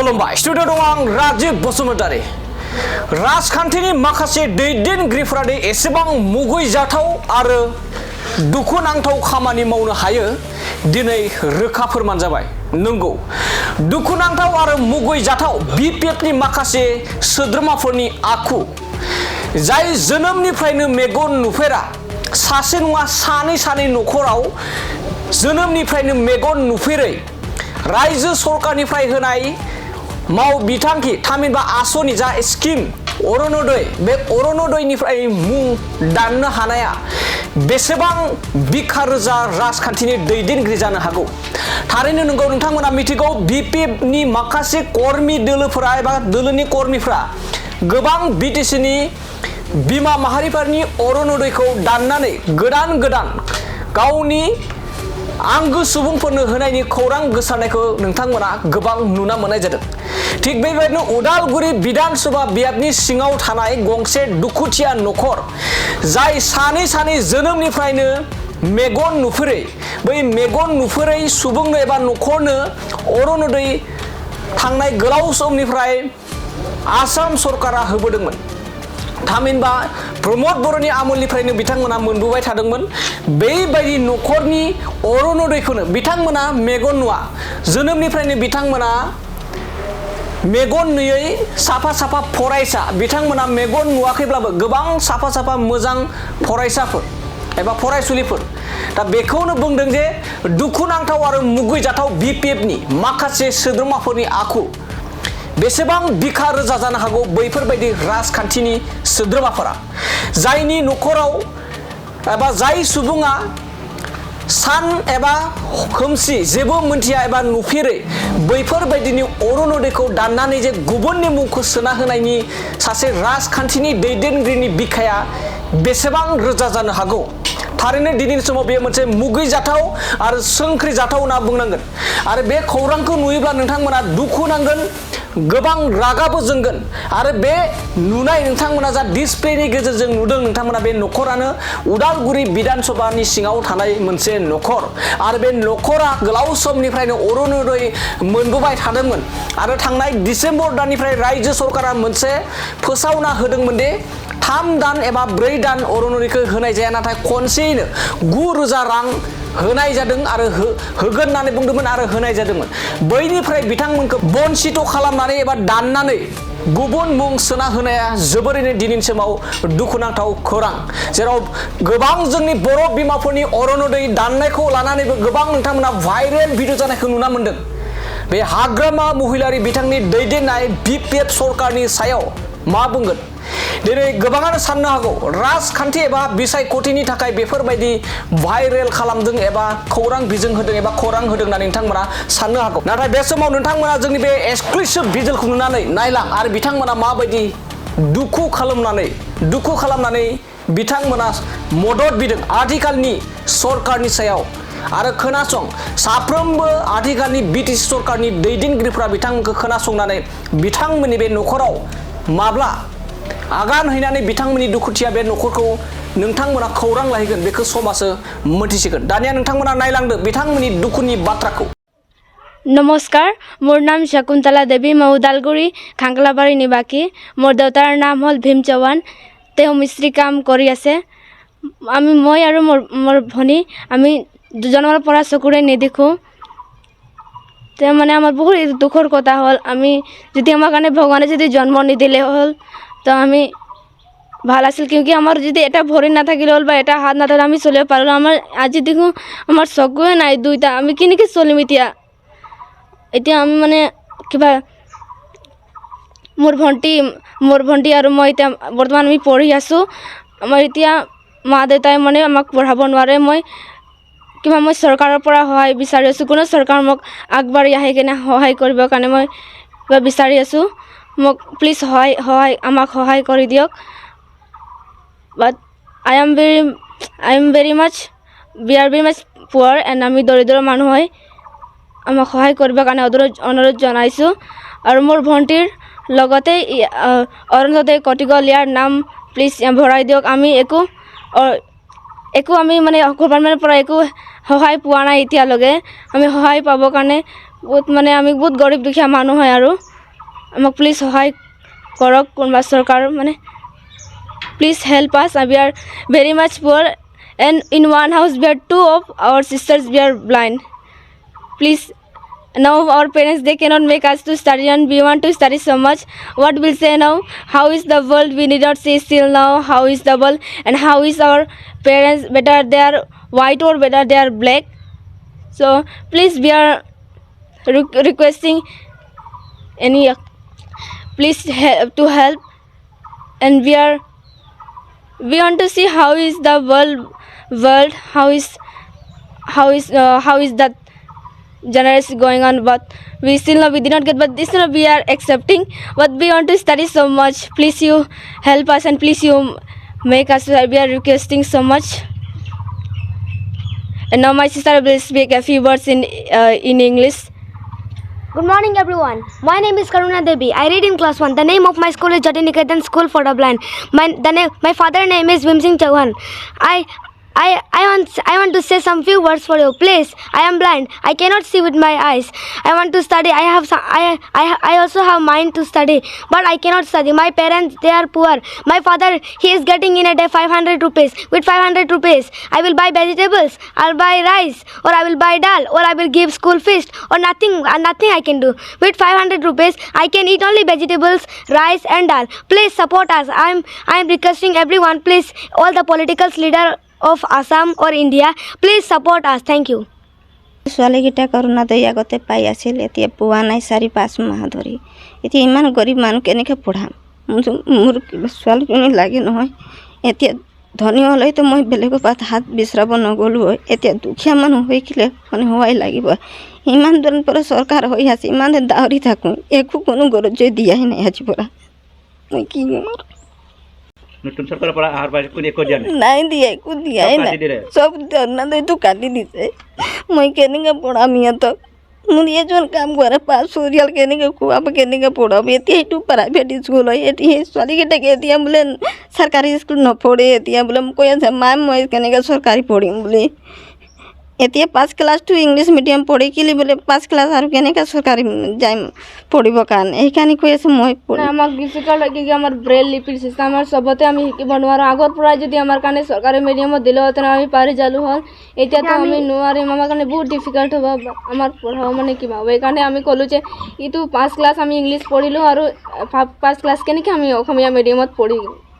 खुलुमबाय स्टुडिअ दं आं राजीब बसुमतारी राजखान्थिनि माखासे दैदेनगिरिफोरा एसेबां मुगैजाथाव आरो दुखुनांथाव खामानि मावनो हायो दिनै रोखा फोरमान जाबाय नंगौ दुखुनांथाव आरो मुगैजाथाव बिपिएफनि माखासे सोद्रोमाफोरनि आखु जाय जोनोमनिफ्रायनो मेगन नुफेरा सासे नङा सानै नखराव जोनोमनिफ्रायनो मेगन नुफेरै रायजो सरकारनिफ्राय होनाय माव बिथांखि थामहिनबा आसनि जा स्किम अरुणोदय बे अरुणोदयनिफ्राय मुं दाननो हानाया बेसेबां बिखा रोजा राजखान्थिनि दैदेनगिरि जानो हागौ थारैनो नंगौ नोंथांमोना मिथिगौ बिपिएफनि माखासे कर्मि दोलोफोरा एबा दोलोनि कर्मिफ्रा गोबां बिटिसिनि बिमा माहारिफोरनि अरुणोदयखौ दाननानै गोदान गावनि आंगो सुबुंफोरनो होनायनि खौरां गोसारनायखौ नोंथांमोना गोबां नुना मोननाय जादों थिग बेबायदिनो उदालगुरि विधानसभा बियाबनि सिङाव थानाय गंसे दुखुथिया नखर जाय सानै जोनोमनिफ्रायनो मेगन नुफेरै बै मेगन नुफेरै सुबुंनो एबा नखरनो अरुणोदय थांनाय गोलाव समनिफ्राय आसाम सरकारा होबोदोंमोन थामहिनबा प्रमोद बर'नि आमोलनिफ्रायनो बिथांमोना मोनबोबाय थादोंमोन बेबायदि नखरनि अरुणोदयखौनो बिथांमोना मेगन नुवा जोनोमनिफ्रायनो बिथांमोना मेगन नुयै साफा फरायसा बिथांमोना मेगन नुवाखैब्लाबो गोबां साफा मोजां फरायसाफोर एबा फरायसुलिफोर दा बेखौनो बुंदों जे दुखुनांथाव आरो मुगैजाथाव बिपिएफनि माखासे सोद्रोमाफोरनि आखु बेसेबां बिखा रोजा जानो हागौ बैफोरबायदि राजखान्थिनि सोद्रोमाफोरा जायनि नखराव एबा जाय सुबुङा सान एबा खोमसि जेबो मोनथिया एबा नुफेरै बैफोरबायदिनि अरुणोदयखौ दाननानै जे गुबुननि मुंखौ सोना होनायनि सासे राजखान्थिनि दैदेनगिरिनि बिखाया बेसेबां रोजा जानो हागौ थारैनो दिनैनि समाव बेयो मोनसे मुगैजाथाव आरो सोंख्रिजाथाव होनना बुंनांगोन आरो बे खौरांखौ नुयोब्ला नोंथांमोना दुखु नांगोन गोबां रागाबो जोंगोन आरो बे नुनाय नोंथांमोना जा डिसप्लेनि गेजेरजों नुदों नोंथांमोना बे नखरानो उदालगुरि विधानसभानि सिङाव थानाय मोनसे नखर आरो बे नखरा गोलाव समनिफ्रायनो अरुणोदय मोनबोबाय थादोंमोन आरो थांनाय डिसेम्बर दाननिफ्राय रायजो सरकारा मोनसे फोसावना होदोंमोन दि 3 दान एबा 4 दान अरुणोदयखौ होनाय जाया नाथाय खनसेयैनो 9,000 रां होनाय जादों आरो होगोन होननानै बुंदोंमोन आरो होनाय जादोंमोन बैनिफ्राय बिथांमोनखौ बन्सित खालामनानै एबा दाननानै गुबुन मुं सोना होनाया जोबोरैनो दिनैनि समाव दुखुनांथाव खौरां जेराव गोबां जोंनि बर' बिमाफोरनि अरुणोदय दाननायखौ लानानैबो गोबां नोंथांमोना भाइरेल भिडिअ जानायखौ नुना मोनदों बे हाग्रामा महिलारि बिथांनि दैदेननाय बिपिएफ सरकारनि सायाव मा बुंगोन दिनै गोबाङानो साननो हागौ राजखान्थि एबा बिसायख'थिनि थाखाय बेफोरबायदि भाइरेल खालामदों एबा खौरां बिजों होदों एबा खौरां होदों होननानै नोंथांमोना साननो हागौ नाथाय बे समाव नोंथांमोना जोंनि बे एक्सक्लुसिभ भिडिअखौ नुनानै नायलां आरो बिथांमोना माबायदि दुखु खालामनानै बिथांमोना मदद बिदों आथिखालनि सरकारनि सायाव आरो खोनासं साफ्रोमबो आथिखालनि बिटिसि सरकारनि दैदेनगिरिफोरा बिथांमोनखौ खोनासंनानै बिथांमोननि बे नखराव माब्ला आगान हैनानै बिथांमोननि दुखुथिया बे नखरखौ नोंथांमोना खौरां लाहैगोन बेखौ समाजो मोनथिसिगोन दानिया नोंथांमोना नायलांदो बिथांमोननि दुखुनि बाथ्राखौ नमस्कार मोर नाम शकुन्तला देवी मैं उदालगुरि खांकलाबारी निवासी मोर देउतार नाम हल भीम चौहान तेও मिस्त्री काम करि आछे मैं और मोर भनी आमी दुजনৰ পৰা চকুৰে নেদেখো ते माने आमार बहुत दुखर कथा हल आमी यदि आमार काने भगवाने यदि जन्म निदिले हल तो आमी ভাল আছিল क्योंकि आमार यदि एटा भरि ना থাকিলে हल बा एटा हाथ ना থাকিলে आमी चलिब पारलो आमार আজি देखो आमार चकुए নাই दुईटा आमी केनेके चलिम এতিয়া आमी माने किबा मोर भंटी और मैं এতিয়া बर्तमान आमी पढ़ी आसो आमार এতিয়া मा देउताই माने आमाक पढ़ाब নোৱাৰে मैं किबा मैं सरकारों পৰা সহায় বিচাৰি আছো কোনো सरकार মোক আগবাঢ়ি আহি কেনে সহায় কৰিবৰ কাৰণে মই কিবা বিচাৰি আছো মোক প্লিজ সহায় আমাক সহায় কৰি দিয়ক but I am very much we are very much poor and আমি দৰিদ্ৰ মানুহ হয় আমাক সহায় কৰিবৰ কাৰণে অনুৰোধ জনাইছো আৰু মোৰ ভণ্টিৰ লগতে অৰুণোদয় কটি গ'ল ইয়াৰ নাম প্লিজ ভৰাই দিয়ক আমি একো আমি মানে গভৰ্ণমেণ্টৰ পৰা একো সহায় পোৱা নাই এতিয়ালৈকে আমি সহায় পাবৰ কাৰণে বহুত মানে আমি বহুত গৰীব দুখীয়া মানুহ হয় আৰু আমাক প্লিজ সহায় কৰক কোনোবা চৰকাৰ মানে প্লিজ হেল্প আছ we are very much poor and in one house we are two of our sisters we are blind please now our parents they cannot make us to study and we want to study so much what will say now how is the world we need not say still now how is the world and how is our parents better they are white or better they are black so please we are requesting any please to help and we want to see how is the world how is that generation going on but we still know we did not get but this we are accepting but we want to study so much please you help us and please you make us we are requesting so much and now my sister will speak a few words in English. Good morning, everyone. My name is Karuna Devi. I read in class 1. The name of my school is Jatiniketan School for the Blind. My father's name is Vimsing Chauhan. I want to say some few words for you. Please, I am blind. I cannot see with my eyes. I want to study. I also have mind to study, but I cannot study. My parents they are poor. My father he is getting in a day 500 rupees. With 500 rupees, I will buy vegetables. I'll buy rice, or I will buy dal, or I will give school fees, or nothing I can do. With 500 rupees, I can eat only vegetables, rice, and dal. Please support us. I am requesting everyone. Please, all the political leader of Assam or India, please support us. Thank you. ছোৱালীকেইটা corona দৈ আগতে পাই আছিল এতিয়া পোৱা নাই 4-5 মাহ ধৰি এতিয়া ইমান গৰীব মানুহ কেনেকৈ পঢ়াম মোৰ ছোৱালীজনী লাগে নহয় এতিয়া ধনী হ'লেতো মই বেলেগৰ পাত হাত বিচৰাব নগ'লো হয় এতিয়া দুখীয়া মানুহ হৈ কিলে মানে হোৱাই লাগিব ইমান দিন পৰা চৰকাৰ হৈ আছে ইমান দিন দাউৰি থাকোঁ একো কোনো গৰজ দিয়াই নাই আজি পৰা মই কি নতুন সরকারের পৰা আহার পাই কোনে কো দিয়া নাই দিয়ে একো দিয়াই নাই সব ধর্ণা দইতো কাটি দিছে মই কেনেকে পঢ়াম ইহঁতক মোৰ এজন কাম কৰে 5 পৰিয়াল কেনেকে খুৱাব কেনেকে পঢ়াব এতিয়া এইটো প্ৰাইভেট স্কুল হয় এতিয়া ছোৱালীকেইটাকে এতিয়া বোলে চৰকাৰী স্কুল নপঢ়ে এতিয়া বোলে কৈ আছে মাই মই কেনেকে চৰকাৰী পঢ়িম বুলি এতিয়া 5 ক্লাস টু ইংলিশ মিডিয়াম পঢ়ি কিলি বোলে 5 ক্লাস আৰু কেনেকে চৰকাৰী যাই পঢ়িব কাৰণে এইখানি কৈ আছে মই আমাক ডিফিকাল্ট লাগে কি আমাৰ ব্ৰেল লিপিৰ চিষ্টেম আমাৰ সবতে আমি শিকিব নোৱাৰো আগৰ পৰা যদি আমাৰ কাৰণে চৰকাৰী মিডিয়ামত দিলে হেতেন আমি পাৰি যালো হল এতিয়াতো আমি নোৱাৰিম আমাৰ কাৰণে বহুত ডিফিকাল্ট হ'ব আমাৰ পঢ়াব মানে কিবা এইকাৰণে আমি ক'লো যে ইটো 5 ক্লাস আমি ইংলিশ পঢ়িলো আৰু 5 ক্লাস কেনেকে আমি অসমীয়া মিডিয়ামত পঢ়িম